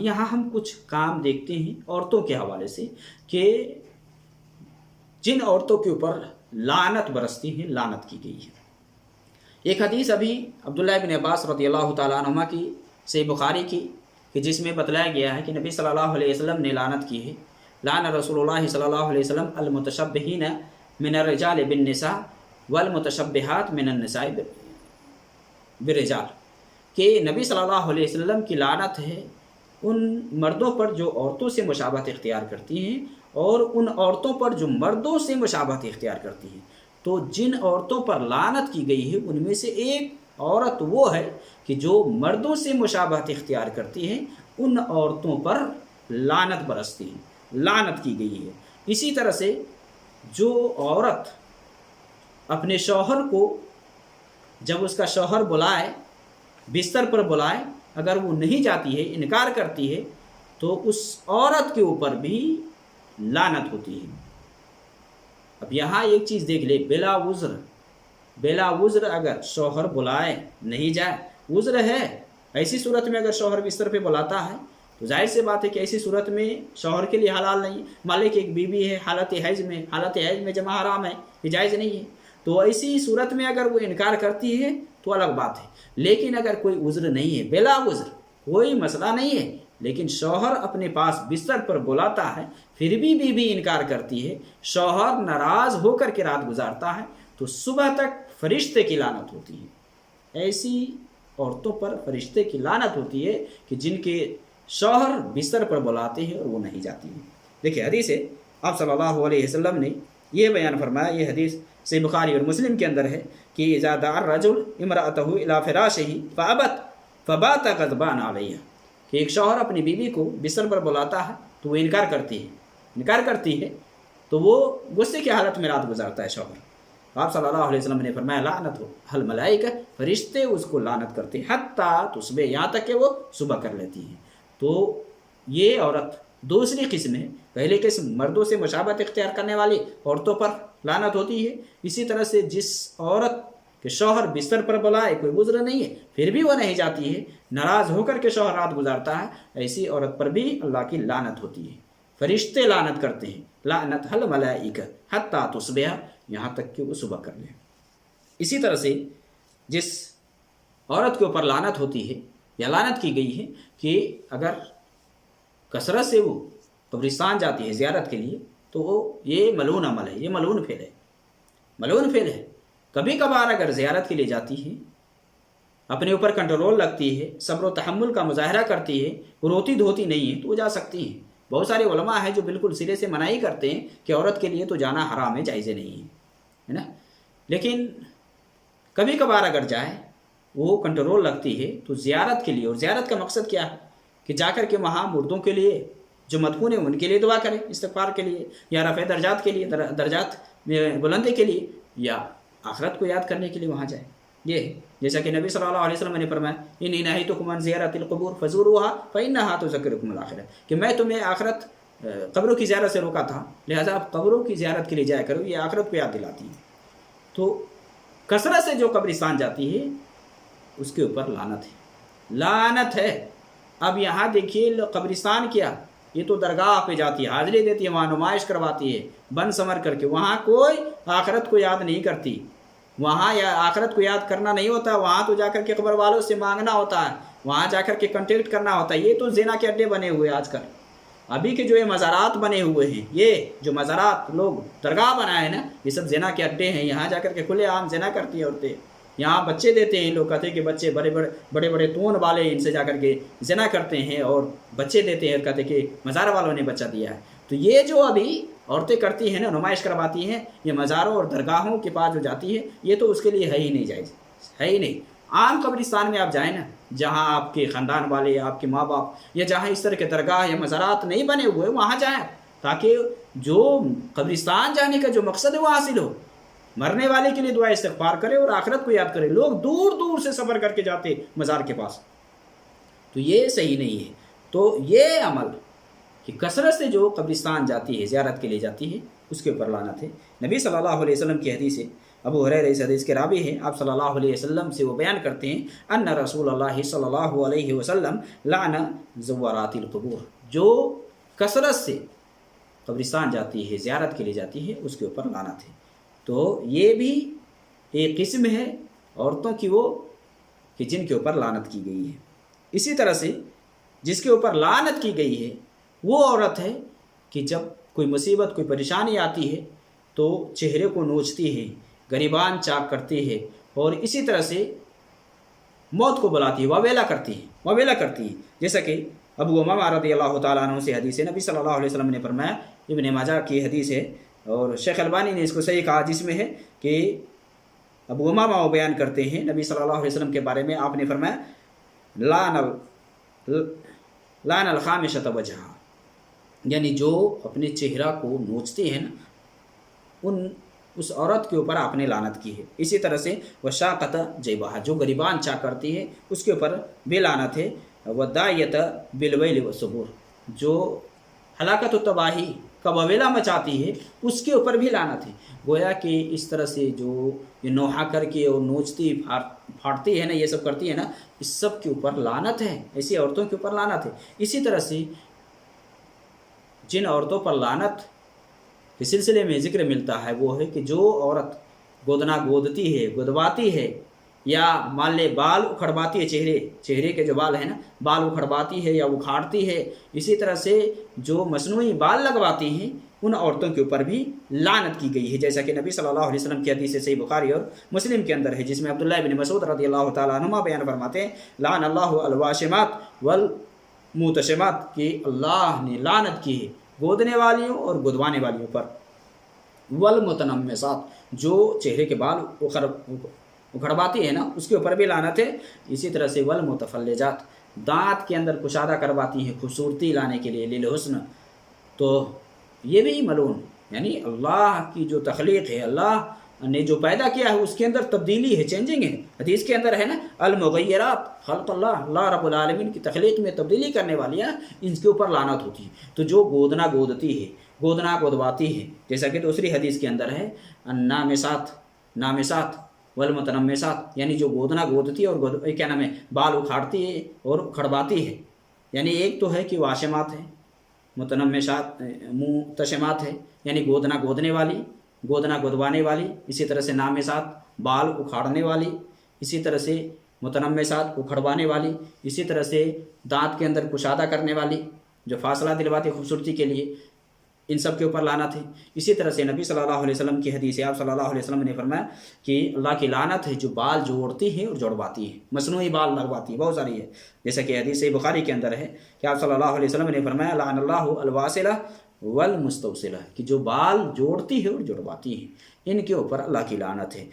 یہاں ہم کچھ کام دیکھتے ہیں عورتوں کے حوالے سے کہ جن عورتوں کے اوپر لعنت برستی ہے، لعنت کی گئی ہے۔ ایک حدیث ابھی عبداللہ بن عباس رضی اللہ تعالیٰ عنہما کی صحیح بخاری کی کہ جس میں بتلایا گیا ہے کہ نبی صلی اللہ علیہ وسلم نے لعنت کی ہے، لعن رسول اللہ صلی اللہ علیہ وسلم المتشبہین من الرجال بالنساء والمتشبہات من النساء بالرجال، کہ نبی صلی اللہ علیہ وسلم کی لعنت ہے ان مردوں پر جو عورتوں سے مشابہت اختیار کرتی ہیں اور ان عورتوں پر جو مردوں سے مشابہت اختیار کرتی ہیں۔ تو جن عورتوں پر لعنت کی گئی ہے ان میں سے ایک عورت وہ ہے کہ جو مردوں سے مشابہت اختیار کرتی ہے، ان عورتوں پر لعنت برستی ہے، لعنت کی گئی ہے۔ اسی طرح سے جو عورت اپنے شوہر کو جب اس کا شوہر بلائے، بستر پر بلائے، اگر وہ نہیں جاتی ہے، انکار کرتی ہے، تو اس عورت کے اوپر بھی لعنت ہوتی ہے۔ اب یہاں ایک چیز دیکھ لے، بلا وزر اگر شوہر بلائے نہیں جائے، وزر ہے، ایسی صورت میں اگر شوہر بستر پہ بلاتا ہے تو ظاہر سی بات ہے کہ ایسی صورت میں شوہر کے لیے حلال نہیں۔ مالک ایک بیوی ہے حالت حیض میں جمع حرام ہے، یہ جائز نہیں ہے، تو ایسی صورت میں اگر وہ انکار کرتی ہے تو الگ بات ہے۔ لیکن اگر کوئی عذر نہیں ہے، بلا عذر، کوئی مسئلہ نہیں ہے، لیکن شوہر اپنے پاس بستر پر بلاتا ہے پھر بھی بیوی انکار کرتی ہے، شوہر ناراض ہو کر کے رات گزارتا ہے، تو صبح تک فرشتے کی لعنت ہوتی ہے۔ ایسی عورتوں پر فرشتے کی لعنت ہوتی ہے کہ جن کے شوہر بستر پر بلاتے ہیں اور وہ نہیں جاتی ہیں۔ دیکھیں حدیث ہے، آپ صلی اللہ علیہ وسلم نے یہ بیان فرمایا، یہ حدیث صحیح بخاری اور مسلم کے اندر ہے کہ اذا دعا الرجل امرأته الى فراشه فابت فبات غضبان علیہ، کہ ایک شوہر اپنی بیوی کو بستر پر بلاتا ہے تو وہ انکار کرتی ہے تو وہ غصے کی حالت میں رات گزارتا ہے شوہر۔ آپ صلی اللہ علیہ وسلم نے فرمایا لعنت ہو ہل ملائکہ، فرشتے اس کو لعنت کرتے ہیں حتیٰ تصبح، یہاں تک کہ وہ صبح کر لیتی ہیں۔ تو یہ عورت دوسری قسم ہے۔ پہلی قسم مردوں سے مشابہت اختیار کرنے والی عورتوں پر لعنت ہوتی ہے۔ اسی طرح سے جس عورت کے شوہر بستر پر بلائے، کوئی عذر نہیں ہے، پھر بھی وہ نہیں جاتی ہے، ناراض ہو کر کے شوہر رات گزارتا ہے، ایسی عورت پر بھی اللہ کی لعنت ہوتی ہے، فرشتے لعنت کرتے ہیں۔ لعنت حل ملائکہ حتیٰ تصبح، یہاں تک کہ وہ صبح کر لیں۔ اسی طرح سے جس عورت کے اوپر لعنت ہوتی ہے یا لعنت کی گئی ہے کہ اگر کثرت سے وہ قبرستان جاتی ہے زیارت کے لیے، تو یہ ملعون عمل ہے، یہ ملعون فعل ہے۔ کبھی کبھار اگر زیارت کے لیے جاتی ہے، اپنے اوپر کنٹرول رکھتی ہے، صبر و تحمل کا مظاہرہ کرتی ہے، روتی دھوتی نہیں ہے، تو وہ جا سکتی ہیں۔ بہت سارے علماء ہیں جو بالکل سرے سے منائی کرتے ہیں کہ عورت کے لیے تو جانا حرام ہے، جائز نہیں ہے نا، لیکن کبھی کبھار اگر جائے، وہ کنٹرول رکھتی ہے تو زیارت کے لیے، اور زیارت کا مقصد کیا ہے کہ جا کر کے وہاں مردوں کے لیے جو مدفون ہیں ان کے لیے دعا کریں، استغفار کے لیے، یا رفع درجات کے لیے، درجات میں بلندی کے لیے، یا آخرت کو یاد کرنے کے لیے وہاں جائیں۔ یہ ہے جیسا کہ نبی صلی اللہ علیہ وسلم نے فرمایا انی نہیتکم عن زیارت القبور فزوروها فانها تذکرکم الاخرہ، کہ میں تمہیں آخرت قبروں کی زیارت سے روکا تھا، لہذا آپ قبروں کی زیارت کے لیے جایا کرو، یہ آخرت کو یاد دلاتی ہے۔ تو کثرت سے جو قبرستان جاتی ہے اس کے اوپر لعنت ہے۔ اب یہاں دیکھیے قبرستان کیا، یہ تو درگاہ پہ جاتی ہے، حاضری دیتی ہے، وہاں نمائش کرواتی ہے بن سمر کر کے، وہاں کوئی آخرت کو یاد نہیں کرتی، وہاں یا آخرت کو یاد کرنا نہیں ہوتا، وہاں تو جا کر کے قبر والوں سے مانگنا ہوتا ہے، وہاں جا کر کے کنٹیکٹ کرنا ہوتا ہے۔ یہ تو زنا کے اڈے بنے ہوئے آج کل، ابھی کے جو یہ مزارات بنے ہوئے ہیں، یہ جو مزارات لوگ درگاہ بنائے ہیں نا، یہ سب زنا کے اڈے ہیں۔ یہاں جا کر کے کھلے عام زنا کرتی ہیں عورتیں، یہاں بچے دیتے ہیں، لوگ کہتے ہیں کہ بچے بڑے تون والے ان سے جا کر کے زنا کرتے ہیں اور بچے دیتے ہیں، اور کہتے ہیں کہ مزار والوں نے بچہ دیا ہے۔ تو یہ جو ابھی عورتیں کرتی ہیں نا، نمائش کرواتی ہیں، یہ مزاروں اور درگاہوں کے پاس جو جاتی ہے، یہ تو اس کے لیے ہے ہی نہیں، جائز ہے ہی نہیں۔ عام قبرستان میں آپ جائیں نا، جہاں آپ کے خاندان والے، آپ کے ماں باپ، یا جہاں اس طرح کے درگاہ یا مزارات نہیں بنے ہوئے، وہاں جائیں، تاکہ جو قبرستان جانے کا جو مقصد ہے وہ حاصل ہو، مرنے والے کے لیے دعا استغفار کرے اور آخرت کو یاد کرے۔ لوگ دور دور سے سفر کر کے جاتے مزار کے پاس، تو یہ صحیح نہیں ہے۔ تو یہ عمل کہ کثرت سے جو قبرستان جاتی ہے، زیارت کے لیے جاتی ہے، اس کے اوپر لعنت ہے۔ نبی صلی اللہ علیہ وسلم کی حدیث ہے ابو ہریرہ اس حدیث کے راوی ہیں، آپ صلی اللہ علیہ وسلم سے وہ بیان کرتے ہیں ان رسول اللہ صلی اللہ علیہ وسلم لعن زوارات القبور، جو کثرت سے قبرستان جاتی ہے، زیارت کے لیے جاتی ہے، اس کے اوپر لعنت ہے۔ تو یہ بھی ایک قسم ہے عورتوں کی وہ کہ جن کے اوپر لعنت کی گئی ہے۔ اسی طرح سے جس کے اوپر لعنت کی گئی ہے وہ عورت ہے کہ جب کوئی مصیبت، کوئی پریشانی آتی ہے تو چہرے کو نوچتی ہے، گریبان چاک کرتی ہے، اور اسی طرح سے موت کو بلاتی ہے، واویلا کرتی ہے، جیسا کہ ابو امامہ رضی اللہ تعالیٰ عنہ سے حدیث ہے، نبی صلی اللہ علیہ وسلم نے فرمایا، ابن ماجہ کی حدیث ہے اور شیخ البانی نے اس کو صحیح کہا، جس میں ہے کہ ابو امامہ وہ بیان کرتے ہیں نبی صلی اللہ علیہ وسلم کے بارے میں، آپ نے فرمایا لعن الخامشۃ وجہا، یعنی جو اپنے چہرہ کو نوچتی ہے نا، اس عورت کے اوپر آپ نے لعنت کی ہے۔ اسی طرح سے وشاقت جیبہا، جو گریبان چاک کرتی ہے اس کے اوپر بھی لعنت ہے۔ وداعیت بالویل والثبور، جو ہلاکت و تباہی کا وویلا مچاتی ہے اس کے اوپر بھی لعنت ہے۔ گویا کہ اس طرح سے جو یہ نوحہ کر کے اور نوچتی پھاڑتی ہے نا، یہ سب کرتی ہے نا، اس سب کے اوپر لعنت ہے، ایسی عورتوں کے اوپر لعنت ہے۔ اسی طرح سے جن عورتوں پر لعنت کے سلسلے میں ذکر ملتا ہے وہ ہے کہ جو عورت گودنا گودتی ہے، گدواتی ہے، یا مان لے بال اکھڑواتی ہے، چہرے کے جو بال ہیں نا، بال اکھڑواتی ہے یا اکھاڑتی ہے، اسی طرح سے جو مصنوعی بال لگواتی ہیں، ان عورتوں کے اوپر بھی لعنت کی گئی ہے، جیسا کہ نبی صلی اللہ علیہ وسلم کی حدیث صحیح بخاری اور مسلم کے اندر ہے، جس میں عبداللہ بن مسعود رضی اللہ تعالیٰ عنہما بیان فرماتے ہیں لعن اللہ الواشمات والموتشمات، کہ اللہ نے لعنت کی ہے گودنے والیوں اور گدوانے والیوں پر، والمتنمسات، جو چہرے کے بال اکھڑواتی ہے نا اس کے اوپر بھی لعنت ہے۔ اسی طرح سے والمتفلجات، دانت کے اندر کشادہ کرواتی ہیں خوبصورتی لانے کے لیے، للحسن، تو یہ بھی ملعون، یعنی اللہ کی جو تخلیق ہے، اللہ نے جو پیدا کیا ہے اس کے اندر تبدیلی ہے، چینجنگ ہے۔ حدیث کے اندر ہے نا المغیرات خلق اللہ رب العالمین کی تخلیق میں تبدیلی کرنے والی ہیں، ان کے اوپر لعنت ہوتی ہے۔ تو جو گودنا گودتی ہے، گودنا گودواتی ہے، جیسا کہ دوسری حدیث کے اندر ہے نامسات والمتنمسات، یعنی جو گودنا گودتی ہے اور کیا نام ہے بال اکھاڑتی ہے اور اکھڑواتی ہے، یعنی ایک تو ہے کہ واشمات ہے، متنمسات متشمات ہے، یعنی گودنا گودنے والی، گودنا گدوانے والی، اسی طرح سے نامسات بال اکھاڑنے والی، اسی طرح سے متنمسات اکھڑوانے والی، اسی طرح سے دانت کے اندر کشادہ کرنے والی، جو فاصلہ دلواتی خوبصورتی کے لیے، ان سب کے اوپر لعنت ہے۔ اسی طرح سے نبی صلی اللہ علیہ وسلم کی حدیث ہے، آپ صلی اللہ علیہ وسلم نے فرمایا کہ اللہ کی لعنت ہے جو بال جوڑتی ہے اور جوڑواتی ہے، مصنوعی بال لگواتی ہے، بہت ساری ہے، جیسا کہ حدیث بخاری کے اندر ہے کہ آپ صلی اللہ علیہ وسلم نے فرمایا لعن اللہ الواصلہ والمستوصلہ، کہ جو بال جوڑتی ہے اور جوڑواتی ہے، ان کے اوپر اللہ کی لعنت ہے۔